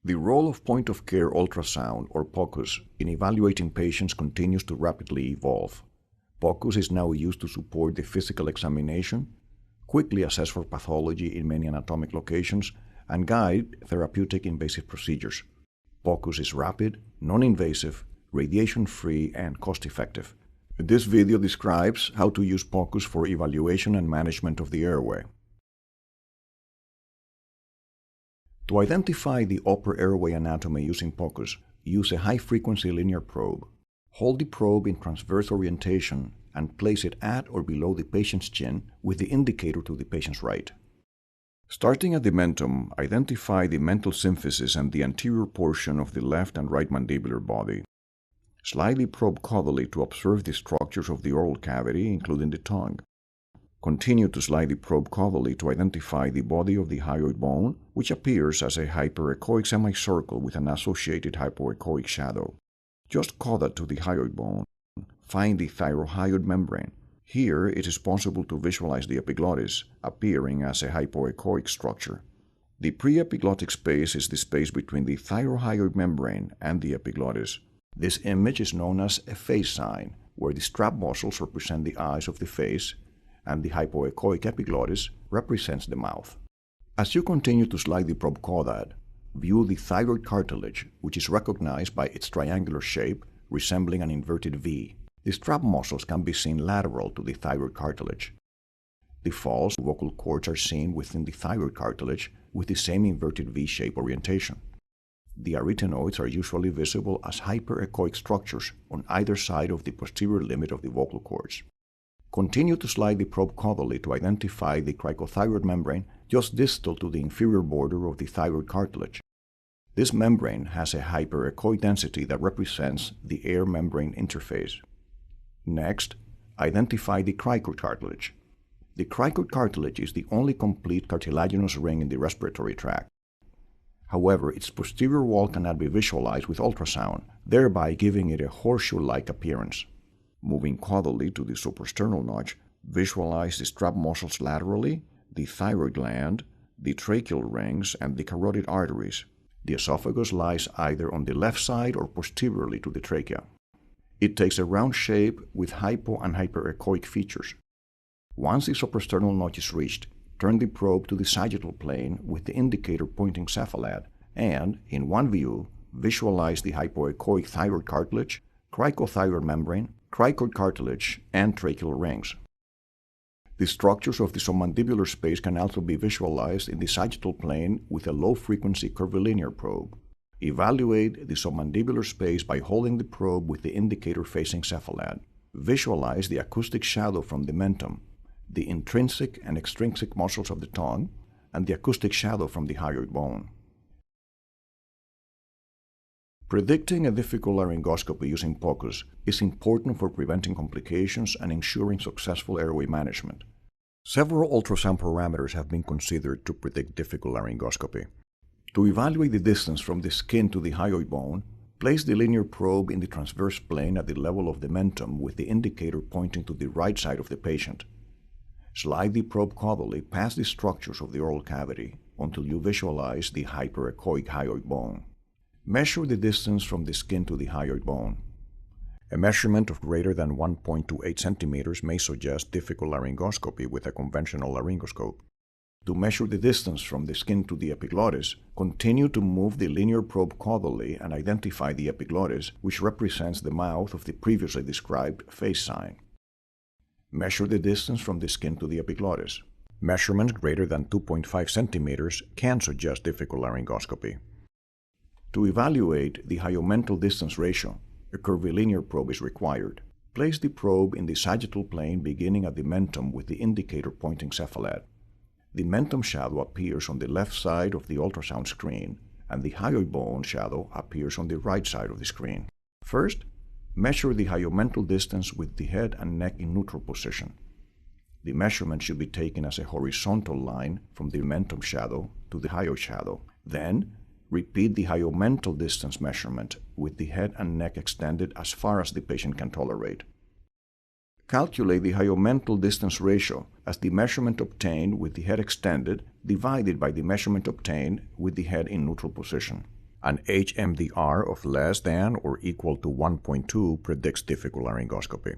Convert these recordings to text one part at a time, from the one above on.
The role of point-of-care ultrasound, or POCUS, in evaluating patients continues to rapidly evolve. POCUS is now used to support the physical examination, quickly assess for pathology in many anatomic locations, and guide therapeutic invasive procedures. POCUS is rapid, non-invasive, radiation-free, and cost-effective. This video describes how to use POCUS for evaluation and management of the airway. To identify the upper airway anatomy using POCUS, use a high-frequency linear probe. Hold the probe in transverse orientation and place it at or below the patient's chin with the indicator to the patient's right. Starting at the mentum, identify the mental symphysis and the anterior portion of the left and right mandibular body. Slightly probe caudally to observe the structures of the oral cavity, including the tongue. Continue to slightly probe caudally to identify the body of the hyoid bone, which appears as a hyperechoic semicircle with an associated hypoechoic shadow. Just caudate to the hyoid bone. Find the thyrohyoid membrane. Here, it is possible to visualize the epiglottis, appearing as a hypoechoic structure. The preepiglottic space is the space between the thyrohyoid membrane and the epiglottis. This image is known as a face sign, where the strap muscles represent the eyes of the face, and the hypoechoic epiglottis represents the mouth. As you continue to slide the probe caudate, view the thyroid cartilage, which is recognized by its triangular shape, resembling an inverted V. The strap muscles can be seen lateral to the thyroid cartilage. The false vocal cords are seen within the thyroid cartilage with the same inverted V-shape orientation. The arytenoids are usually visible as hyperechoic structures on either side of the posterior limit of the vocal cords. Continue to slide the probe caudally to identify the cricothyroid membrane just distal to the inferior border of the thyroid cartilage. This membrane has a hyperechoic density that represents the air-membrane interface. Next, identify the cricoid cartilage. The cricoid cartilage is the only complete cartilaginous ring in the respiratory tract. However, its posterior wall cannot be visualized with ultrasound, thereby giving it a horseshoe-like appearance. Moving caudally to the suprasternal notch, visualize the strap muscles laterally, the thyroid gland, the tracheal rings, and the carotid arteries. The esophagus lies either on the left side or posteriorly to the trachea. It takes a round shape with hypo and hyperechoic features. Once the suprasternal notch is reached, turn the probe to the sagittal plane with the indicator pointing cephalad, and, in one view, visualize the hypoechoic thyroid cartilage, cricothyroid membrane, cricoid cartilage, and tracheal rings. The structures of the submandibular space can also be visualized in the sagittal plane with a low-frequency curvilinear probe. Evaluate the submandibular space by holding the probe with the indicator facing cephalad. Visualize the acoustic shadow from the mentum, the intrinsic and extrinsic muscles of the tongue, and the acoustic shadow from the hyoid bone. Predicting a difficult laryngoscopy using POCUS is important for preventing complications and ensuring successful airway management. Several ultrasound parameters have been considered to predict difficult laryngoscopy. To evaluate the distance from the skin to the hyoid bone, place the linear probe in the transverse plane at the level of the mentum with the indicator pointing to the right side of the patient. Slide the probe caudally past the structures of the oral cavity until you visualize the hyperechoic hyoid bone. Measure the distance from the skin to the hyoid bone. A measurement of greater than 1.28 centimeters may suggest difficult laryngoscopy with a conventional laryngoscope. To measure the distance from the skin to the epiglottis, continue to move the linear probe caudally and identify the epiglottis, which represents the mouth of the previously described face sign. Measure the distance from the skin to the epiglottis. Measurements greater than 2.5 centimeters can suggest difficult laryngoscopy. To evaluate the hyomental distance ratio, a curvilinear probe is required. Place the probe in the sagittal plane beginning at the mentum with the indicator pointing cephalad. The mentum shadow appears on the left side of the ultrasound screen, and the hyoid bone shadow appears on the right side of the screen. First, measure the hyomental distance with the head and neck in neutral position. The measurement should be taken as a horizontal line from the mentum shadow to the hyoid shadow. Then, repeat the hyomental distance measurement with the head and neck extended as far as the patient can tolerate. Calculate the hyomental distance ratio as the measurement obtained with the head extended divided by the measurement obtained with the head in neutral position. An HMDR of less than or equal to 1.2 predicts difficult laryngoscopy.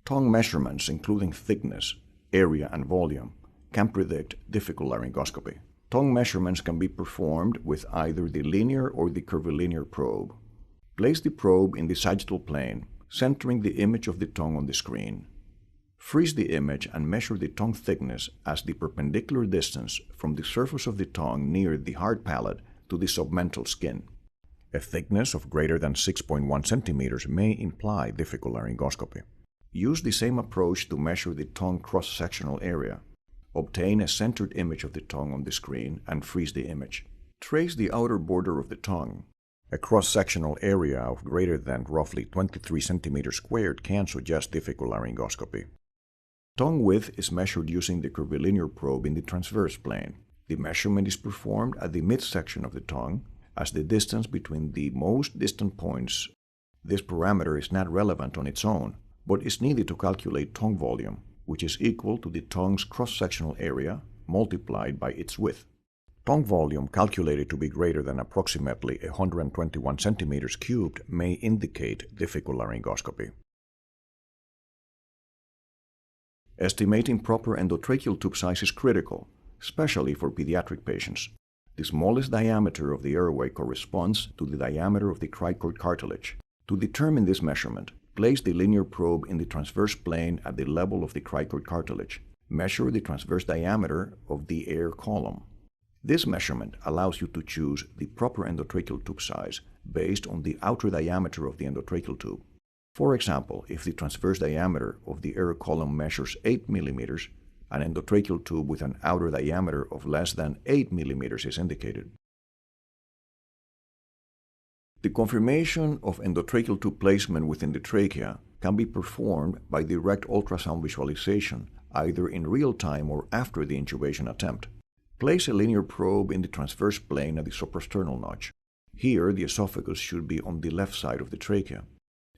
Tongue measurements, including thickness, area, and volume, can predict difficult laryngoscopy. Tongue measurements can be performed with either the linear or the curvilinear probe. Place the probe in the sagittal plane, centering the image of the tongue on the screen. Freeze the image and measure the tongue thickness as the perpendicular distance from the surface of the tongue near the hard palate to the submental skin. A thickness of greater than 6.1 centimeters may imply difficult laryngoscopy. Use the same approach to measure the tongue cross-sectional area. Obtain a centered image of the tongue on the screen and freeze the image. Trace the outer border of the tongue. A cross-sectional area of greater than roughly 23 centimeters squared can suggest difficult laryngoscopy. Tongue width is measured using the curvilinear probe in the transverse plane. The measurement is performed at the midsection of the tongue as the distance between the most distant points. This parameter is not relevant on its own, but is needed to calculate tongue volume, which is equal to the tongue's cross-sectional area multiplied by its width. Tongue volume calculated to be greater than approximately 121 centimeters cubed may indicate difficult laryngoscopy. Estimating proper endotracheal tube size is critical, especially for pediatric patients. The smallest diameter of the airway corresponds to the diameter of the cricoid cartilage. To determine this measurement, place the linear probe in the transverse plane at the level of the cricoid cartilage. Measure the transverse diameter of the air column. This measurement allows you to choose the proper endotracheal tube size based on the outer diameter of the endotracheal tube. For example, if the transverse diameter of the air column measures 8 millimeters, an endotracheal tube with an outer diameter of less than 8 millimeters is indicated. The confirmation of endotracheal tube placement within the trachea can be performed by direct ultrasound visualization, either in real time or after the intubation attempt. Place a linear probe in the transverse plane at the suprasternal notch. Here, the esophagus should be on the left side of the trachea.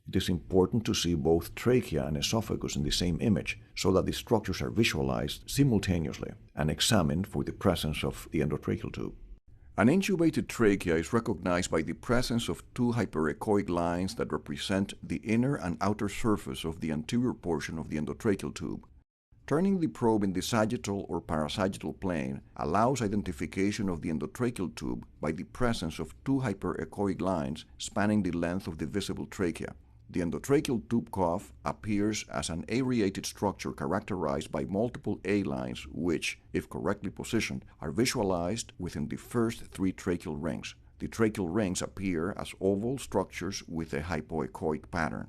It is important to see both trachea and esophagus in the same image so that the structures are visualized simultaneously and examined for the presence of the endotracheal tube. An intubated trachea is recognized by the presence of two hyperechoic lines that represent the inner and outer surface of the anterior portion of the endotracheal tube. Turning the probe in the sagittal or parasagittal plane allows identification of the endotracheal tube by the presence of two hyperechoic lines spanning the length of the visible trachea. The endotracheal tube cuff appears as an aerated structure characterized by multiple A lines which, if correctly positioned, are visualized within the first three tracheal rings. The tracheal rings appear as oval structures with a hypoechoic pattern.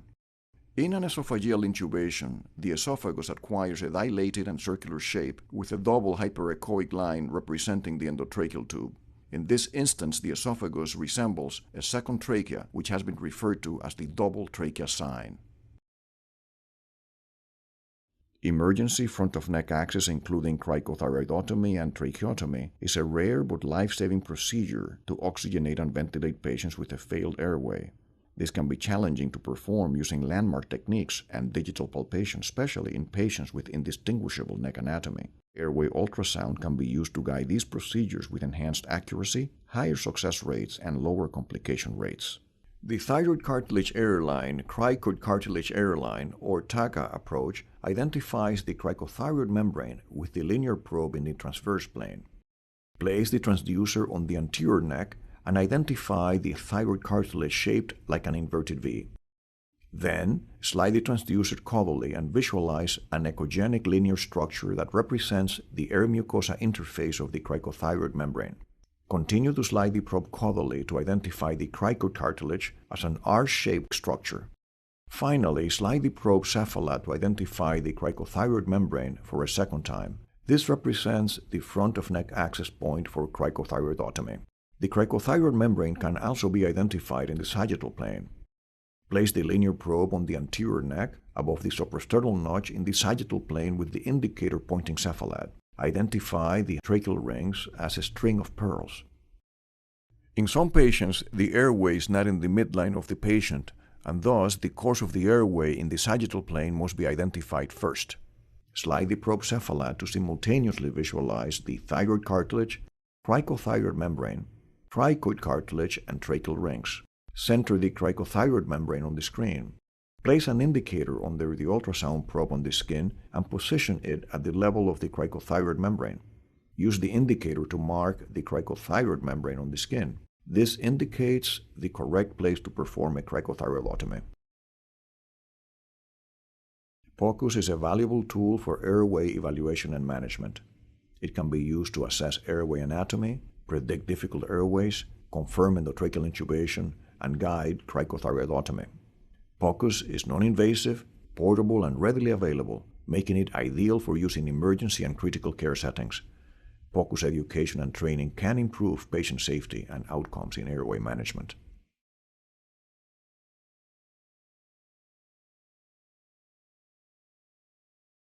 In an esophageal intubation, the esophagus acquires a dilated and circular shape with a double hyperechoic line representing the endotracheal tube. In this instance, the esophagus resembles a second trachea, which has been referred to as the double trachea sign. Emergency front-of-neck access, including cricothyroidotomy and tracheotomy, is a rare but life-saving procedure to oxygenate and ventilate patients with a failed airway. This can be challenging to perform using landmark techniques and digital palpation, especially in patients with indistinguishable neck anatomy. Airway ultrasound can be used to guide these procedures with enhanced accuracy, higher success rates, and lower complication rates. The thyroid cartilage airline, cricoid cartilage airline, or TACA approach identifies the cricothyroid membrane with the linear probe in the transverse plane. Place the transducer on the anterior neck and identify the thyroid cartilage shaped like an inverted V. Then, slide the transducer caudally and visualize an echogenic linear structure that represents the air mucosa interface of the cricothyroid membrane. Continue to slide the probe caudally to identify the cricoid cartilage as an R-shaped structure. Finally, slide the probe cephalad to identify the cricothyroid membrane for a second time. This represents the front-of-neck access point for cricothyroidotomy. The cricothyroid membrane can also be identified in the sagittal plane. Place the linear probe on the anterior neck above the suprasternal notch in the sagittal plane with the indicator pointing cephalad. Identify the tracheal rings as a string of pearls. In some patients, the airway is not in the midline of the patient, and thus the course of the airway in the sagittal plane must be identified first. Slide the probe cephalad to simultaneously visualize the thyroid cartilage, cricothyroid membrane, cricoid cartilage, and tracheal rings. Center the cricothyroid membrane on the screen. Place an indicator under the ultrasound probe on the skin and position it at the level of the cricothyroid membrane. Use the indicator to mark the cricothyroid membrane on the skin. This indicates the correct place to perform a cricothyroidotomy. POCUS is a valuable tool for airway evaluation and management. It can be used to assess airway anatomy, predict difficult airways, confirm endotracheal intubation, and guide cricothyroidotomy. POCUS is non-invasive, portable, and readily available, making it ideal for use in emergency and critical care settings. POCUS education and training can improve patient safety and outcomes in airway management.